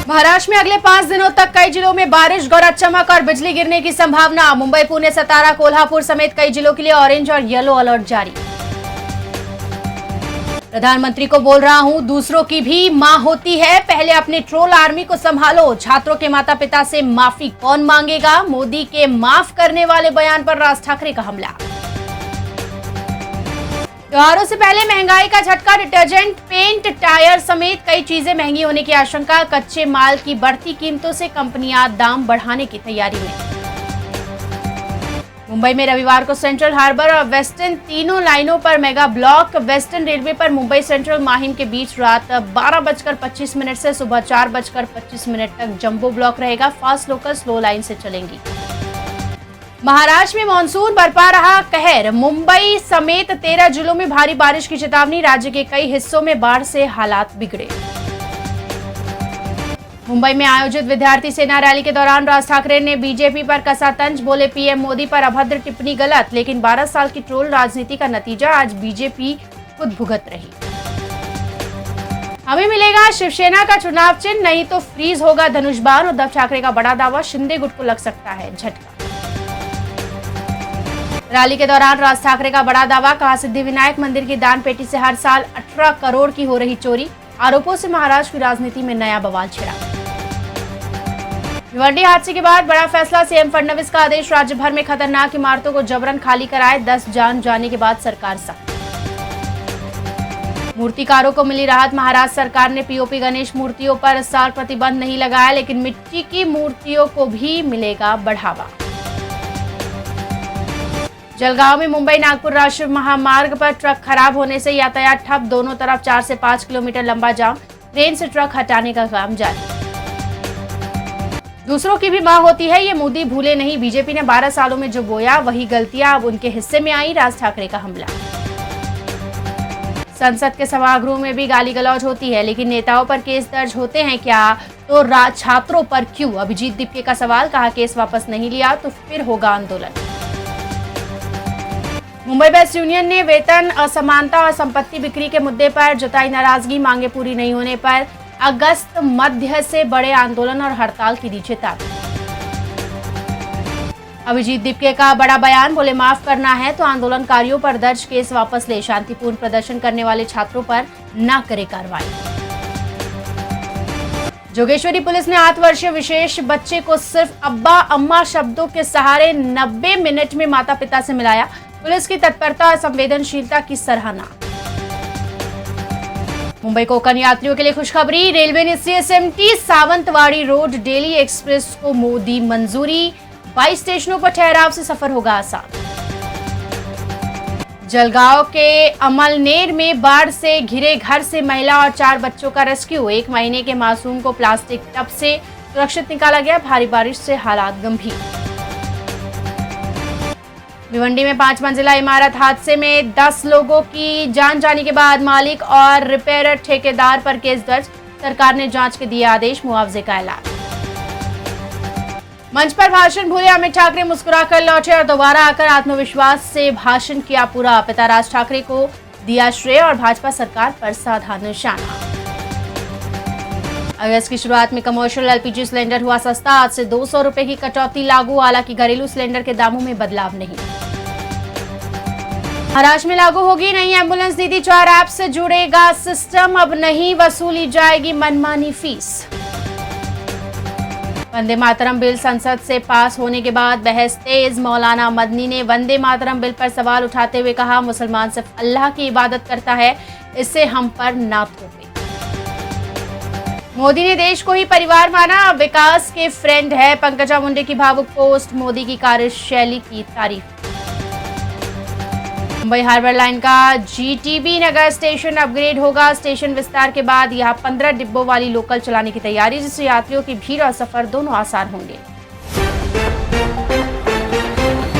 महाराष्ट्र में अगले 5 दिनों तक कई जिलों में बारिश, गरज चमक और बिजली गिरने की संभावना। मुंबई, पुणे, सतारा, कोल्हापुर समेत कई जिलों के लिए ऑरेंज और येलो अलर्ट जारी। प्रधानमंत्री को बोल रहा हूं, दूसरों की भी मां होती है, पहले अपने ट्रोल आर्मी को संभालो। छात्रों के माता पिता से माफी कौन मांगेगा? मोदी के माफ करने वाले बयान पर राज ठाकरे का हमला। त्योहारों से पहले महंगाई का झटका, डिटर्जेंट, पेंट, टायर समेत कई चीजें महंगी होने की आशंका। कच्चे माल की बढ़ती कीमतों से कंपनियां दाम बढ़ाने की तैयारी में। मुंबई में रविवार को सेंट्रल हार्बर और वेस्टर्न तीनों लाइनों पर मेगा ब्लॉक। वेस्टर्न रेलवे पर मुंबई सेंट्रल माहिम के बीच रात 12:25 से सुबह 4:25 तक जंबो ब्लॉक रहेगा। फास्ट लोकल स्लो लाइन से चलेंगी। महाराष्ट्र में मानसून बरपा रहा कहर। मुंबई समेत 13 जिलों में भारी बारिश की चेतावनी। राज्य के कई हिस्सों में बाढ़ से हालात बिगड़े। मुंबई में आयोजित विद्यार्थी सेना रैली के दौरान राज ठाकरे ने बीजेपी पर कसा तंज। बोले, पीएम मोदी पर अभद्र टिप्पणी गलत, लेकिन 12 साल की ट्रोल राजनीति का नतीजा आज बीजेपी खुद भुगत रही। हमें मिलेगा शिवसेना का चुनाव चिन्ह, नहीं तो फ्रीज होगा धनुष बाण। उद्धव ठाकरे का बड़ा दावा, शिंदे गुट को लग सकता है झटका। रैली के दौरान राज ठाकरे का बड़ा दावा, कहा सिद्धिविनायक मंदिर की दान पेटी से हर साल 18 करोड़ की हो रही चोरी। आरोपों से महाराष्ट्र की राजनीति में नया बवाल छिड़ा। भिवंडी हादसे के बाद बड़ा फैसला, सीएम फडणवीस का आदेश, राज्य भर में खतरनाक इमारतों को जबरन खाली कराए। 10 जान जाने के बाद सरकार सख्त। मूर्तिकारों को मिली राहत, महाराष्ट्र सरकार ने पीओपी गणेश मूर्तियों पर इस साल प्रतिबंध नहीं लगाया, लेकिन मिट्टी की मूर्तियों को भी मिलेगा बढ़ावा। जलगांव में मुंबई नागपुर राष्ट्रीय महामार्ग पर ट्रक खराब होने से यातायात ठप। दोनों तरफ 4 से 5 किलोमीटर लंबा जाम। ट्रेन से ट्रक हटाने का काम जारी। दूसरों की भी मां होती है, ये मोदी भूले नहीं। बीजेपी ने 12 सालों में जो बोया वही गलतियां अब उनके हिस्से में आई। राज ठाकरे का हमला। संसद के सभागृह में भी गाली गलौज होती है, लेकिन नेताओं पर केस दर्ज होते हैं क्या, तो छात्रों पर क्यों? अभिजीत दीपके का सवाल, कहा केस वापस नहीं लिया तो फिर होगा आंदोलन। मुंबई बेस्ट यूनियन ने वेतन असमानता और संपत्ति बिक्री के मुद्दे पर जताई नाराजगी। मांगे पूरी नहीं होने पर अगस्त मध्य से बड़े आंदोलन और हड़ताल की दी चेतावनी। अभिजीत दीपके का बड़ा बयान, बोले माफ करना है तो आंदोलनकारियों पर दर्ज केस वापस ले। शांतिपूर्ण प्रदर्शन करने वाले छात्रों पर न करे कार्रवाई। जोगेश्वरी पुलिस ने 8 वर्षीय विशेष बच्चे को सिर्फ अब्बा अम्मा शब्दों के सहारे 90 मिनट में माता पिता से मिलाया। पुलिस की तत्परता और संवेदनशीलता की सराहना। मुंबई कोंकण यात्रियों के लिए खुशखबरी, रेलवे ने CSMT Sawantwadi road daily express को दी मंजूरी। 22 स्टेशनों पर ठहराव से सफर होगा आसान। जलगांव के अमलनेर में बाढ़ से घिरे घर से महिला और 4 बच्चों का रेस्क्यू। 1 महीने के मासूम को प्लास्टिक टब से सुरक्षित निकाला गया। भारी बारिश से हालात गंभीर। भिवंडी में 5 मंजिला इमारत हादसे में 10 लोगों की जान जाने के बाद मालिक और रिपेयरर ठेकेदार पर केस दर्ज। सरकार ने जांच के दिए आदेश, मुआवजे का ऐलान। मंच पर भाषण भूले अमित ठाकरे मुस्कुराकर लौटे और दोबारा आकर आत्मविश्वास से भाषण किया पूरा। पिता राज ठाकरे को दिया श्रेय और भाजपा सरकार पर साधा निशाना। अगस्त की शुरुआत में कमर्शियल एलपीजी सिलेंडर हुआ सस्ता। आज से 200 रुपए की कटौती लागू। हालांकि घरेलू सिलेंडर के दामों में बदलाव नहीं। महाराष्ट्र में लागू होगी नई एम्बुलेंस नीति। 4 ऐप से जुड़ेगा सिस्टम। अब नहीं वसूली जाएगी मनमानी फीस। वंदे मातरम बिल संसद से पास होने के बाद बहस तेज। मौलाना मदनी ने वंदे मातरम बिल पर सवाल उठाते हुए कहा, मुसलमान सिर्फ अल्लाह की इबादत करता है, इससे हम पर ना थोपे। मोदी ने देश को ही परिवार माना, विकास के फ्रेंड है। पंकजा मुंडे की भावुक पोस्ट। मोदी की कार्यशैली की तारीफ। मुंबई हार्बर लाइन का जीटीबी नगर स्टेशन अपग्रेड होगा। स्टेशन विस्तार के बाद यहां 15 डिब्बों वाली लोकल चलाने की तैयारी, जिससे यात्रियों की भीड़ और सफर दोनों आसान होंगे।